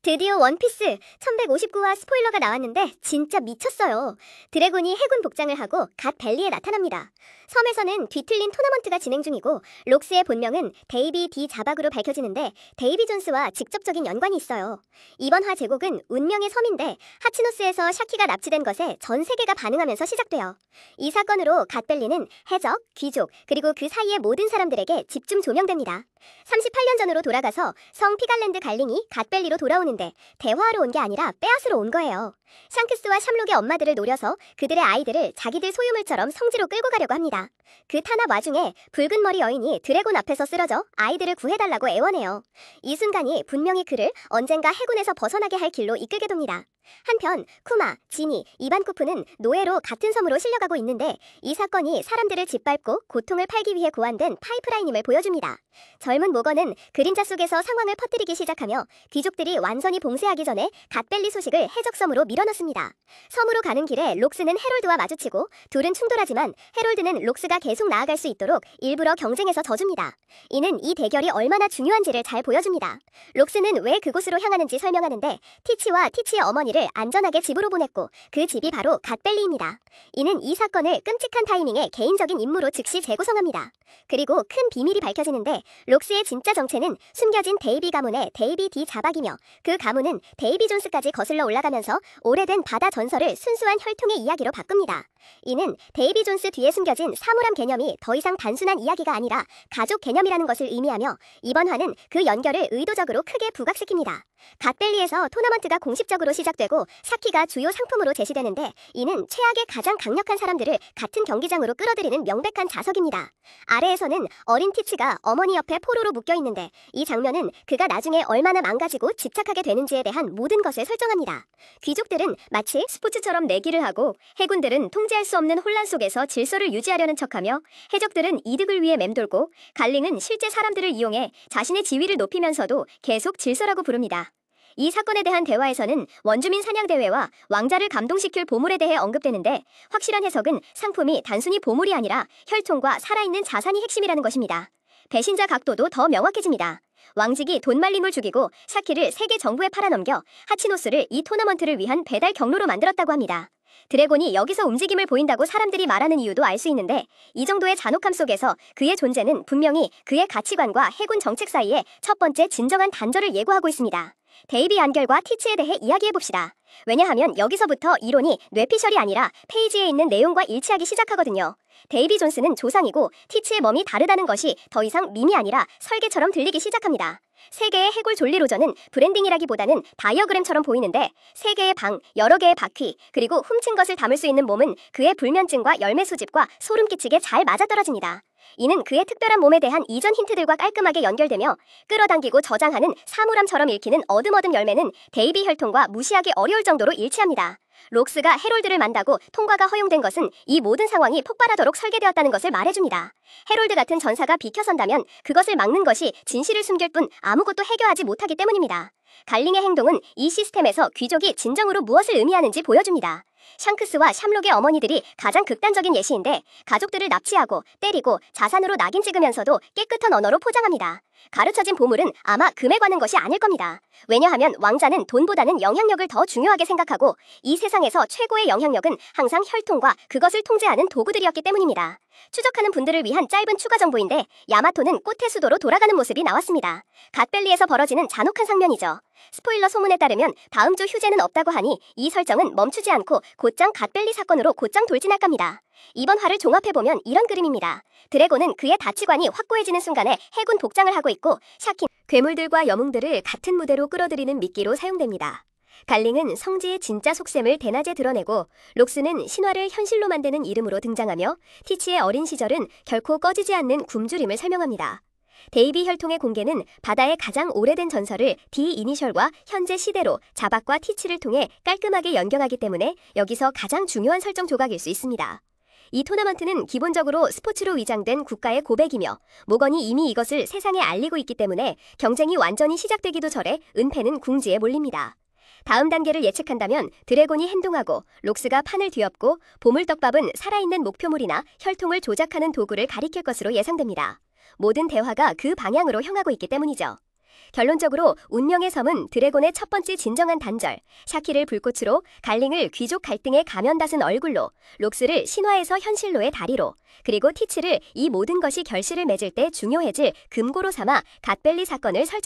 드디어 원피스 1159화 스포일러가 나왔는데 진짜 미쳤어요. 드래곤이 해군 복장을 하고 갓 벨리에 나타납니다. 섬에서는 뒤틀린 토너먼트가 진행 중이고 록스의 본명은 데이비 디 자박으로 밝혀지는데 데이비 존스와 직접적인 연관이 있어요. 이번 화 제곡은 운명의 섬인데 하치노스에서 샤키가 납치된 것에 전 세계가 반응하면서 시작돼요. 이 사건으로 갓 벨리는 해적, 귀족, 그리고 그 사이의 모든 사람들에게 집중 조명됩니다. 38년 전으로 돌아가서 성 피갈랜드 갈링이 갓 벨리로 돌아오는데 대화하러 온 게 아니라 빼앗으러 온 거예요. 샹크스와 샴록의 엄마들을 노려서 그들의 아이들을 자기들 소유물처럼 성지로 끌고 가려고 합니다. 그 탄압 와중에 붉은 머리 여인이 드래곤 앞에서 쓰러져 아이들을 구해달라고 애원해요. 이 순간이 분명히 그를 언젠가 해군에서 벗어나게 할 길로 이끌게 됩니다. 한편 쿠마, 지니, 이반쿠프는 노예로 같은 섬으로 실려가고 있는데 이 사건이 사람들을 짓밟고 고통을 팔기 위해 고안된 파이프라인임을 보여줍니다. 젊은 모건은 그림자 속에서 상황을 퍼뜨리기 시작하며 귀족들이 완전히 봉쇄하기 전에 갓벨리 소식을 해적섬으로 밀어넣습니다. 섬으로 가는 길에 록스는 해롤드와 마주치고 둘은 충돌하지만 해롤드는 록스가 계속 나아갈 수 있도록 일부러 경쟁해서 져줍니다. 이는 이 대결이 얼마나 중요한지를 잘 보여줍니다. 록스는 왜 그곳으로 향하는지 설명하는데 티치와 티치의 어머니를 안전하게 집으로 보냈고 그 집이 바로 갓벨리입니다. 이는 이 사건을 끔찍한 타이밍에 개인적인 임무로 즉시 재구성합니다. 그리고 큰 비밀이 밝혀지는데 록스의 진짜 정체는 숨겨진 데이비 가문의 데이비 디 자박이며 그 가문은 데이비 존스까지 거슬러 올라가면서 오래된 바다 전설을 순수한 혈통의 이야기로 바꿉니다. 이는 데이비 존스 뒤에 숨겨진 사물함 개념이 더 이상 단순한 이야기가 아니라 가족 개념이라는 것을 의미하며 이번 화는 그 연결을 의도적으로 크게 부각시킵니다. 갓벨리에서 토너먼트가 공식적으로 시작되고 샤키가 주요 상품으로 제시되는데 이는 최악의 가장 강력한 사람들을 같은 경기장으로 끌어들이는 명백한 자석입니다. 아래에서는 어린 티치가 어머니 옆에 포로로 묶여있는데 이 장면은 그가 나중에 얼마나 망가지고 집착하게 되는지에 대한 모든 것을 설정합니다. 귀족들은 마치 스포츠처럼 내기를 하고 해군들은 통제할 수 없는 혼란 속에서 질서를 유지하려는 척하며 해적들은 이득을 위해 맴돌고 갈링은 실제 사람들을 이용해 자신의 지위를 높이면서도 계속 질서라고 부릅니다. 이 사건에 대한 대화에서는 원주민 사냥대회와 왕자를 감동시킬 보물에 대해 언급되는데 확실한 해석은 상품이 단순히 보물이 아니라 혈통과 살아있는 자산이 핵심이라는 것입니다. 배신자 각도도 더 명확해집니다. 왕직이 돈 말림을 죽이고 샤키를 세계 정부에 팔아넘겨 하치노스를 이 토너먼트를 위한 배달 경로로 만들었다고 합니다. 드래곤이 여기서 움직임을 보인다고 사람들이 말하는 이유도 알 수 있는데 이 정도의 잔혹함 속에서 그의 존재는 분명히 그의 가치관과 해군 정책 사이에 첫 번째 진정한 단절을 예고하고 있습니다. 데이비 안결과 티치에 대해 이야기해봅시다. 왜냐하면 여기서부터 이론이 뇌피셜이 아니라 페이지에 있는 내용과 일치하기 시작하거든요. 데이비 존스는 조상이고 티치의 몸이 다르다는 것이 더 이상 밈이 아니라 설계처럼 들리기 시작합니다. 세 개의 해골 졸리로저는 브랜딩이라기보다는 다이어그램처럼 보이는데 세 개의 방, 여러 개의 바퀴, 그리고 훔친 것을 담을 수 있는 몸은 그의 불면증과 열매 수집과 소름 끼치게 잘 맞아떨어집니다. 이는 그의 특별한 몸에 대한 이전 힌트들과 깔끔하게 연결되며 끌어당기고 저장하는 사물함처럼 읽히는 어둠어둠 열매는 데이비 혈통과 무시하기 어려울 정도로 일치합니다. 록스가 해롤드를 만나고 통과가 허용된 것은 이 모든 상황이 폭발하도록 설계되었다는 것을 말해줍니다. 해롤드 같은 전사가 비켜선다면 그것을 막는 것이 진실을 숨길 뿐 아무것도 해결하지 못하기 때문입니다. 갈링의 행동은 이 시스템에서 귀족이 진정으로 무엇을 의미하는지 보여줍니다. 샹크스와 샴록의 어머니들이 가장 극단적인 예시인데 가족들을 납치하고 때리고 자산으로 낙인 찍으면서도 깨끗한 언어로 포장합니다. 가르쳐진 보물은 아마 금에 관한 것이 아닐 겁니다. 왜냐하면 왕자는 돈보다는 영향력을 더 중요하게 생각하고 이 세상에서 최고의 영향력은 항상 혈통과 그것을 통제하는 도구들이었기 때문입니다. 추적하는 분들을 위한 짧은 추가 정보인데 야마토는 꽃의 수도로 돌아가는 모습이 나왔습니다. 갓벨리에서 벌어지는 잔혹한 장면이죠. 스포일러 소문에 따르면 다음 주 휴재는 없다고 하니 이 설정은 멈추지 않고 곧장 갓벨리 사건으로 곧장 돌진할 겁니다. 이번 화를 종합해보면 이런 그림입니다. 드래곤은 그의 가치관이 확고해지는 순간에 해군 복장을 하고 있고 샤키 괴물들과 영웅들을 같은 무대로 끌어들이는 미끼로 사용됩니다. 갈링은 성지의 진짜 속셈을 대낮에 드러내고 록스는 신화를 현실로 만드는 이름으로 등장하며 티치의 어린 시절은 결코 꺼지지 않는 굶주림을 설명합니다. 데이비 혈통의 공개는 바다의 가장 오래된 전설을 디 이니셜과 현재 시대로 자박과 티치를 통해 깔끔하게 연결하기 때문에 여기서 가장 중요한 설정 조각일 수 있습니다. 이 토너먼트는 기본적으로 스포츠로 위장된 국가의 고백이며 모건이 이미 이것을 세상에 알리고 있기 때문에 경쟁이 완전히 시작되기도 전에 은폐는 궁지에 몰립니다. 다음 단계를 예측한다면 드래곤이 행동하고 록스가 판을 뒤엎고 보물떡밥은 살아있는 목표물이나 혈통을 조작하는 도구를 가리킬 것으로 예상됩니다. 모든 대화가 그 방향으로 향하고 있기 때문이죠. 결론적으로 운명의 섬은 드래곤의 첫 번째 진정한 단절, 샤키를 불꽃으로, 갈링을 귀족 갈등의 가면 닫은 얼굴로, 록스를 신화에서 현실로의 다리로, 그리고 티츠를 이 모든 것이 결실을 맺을 때 중요해질 금고로 삼아 갓벨리 사건을 설정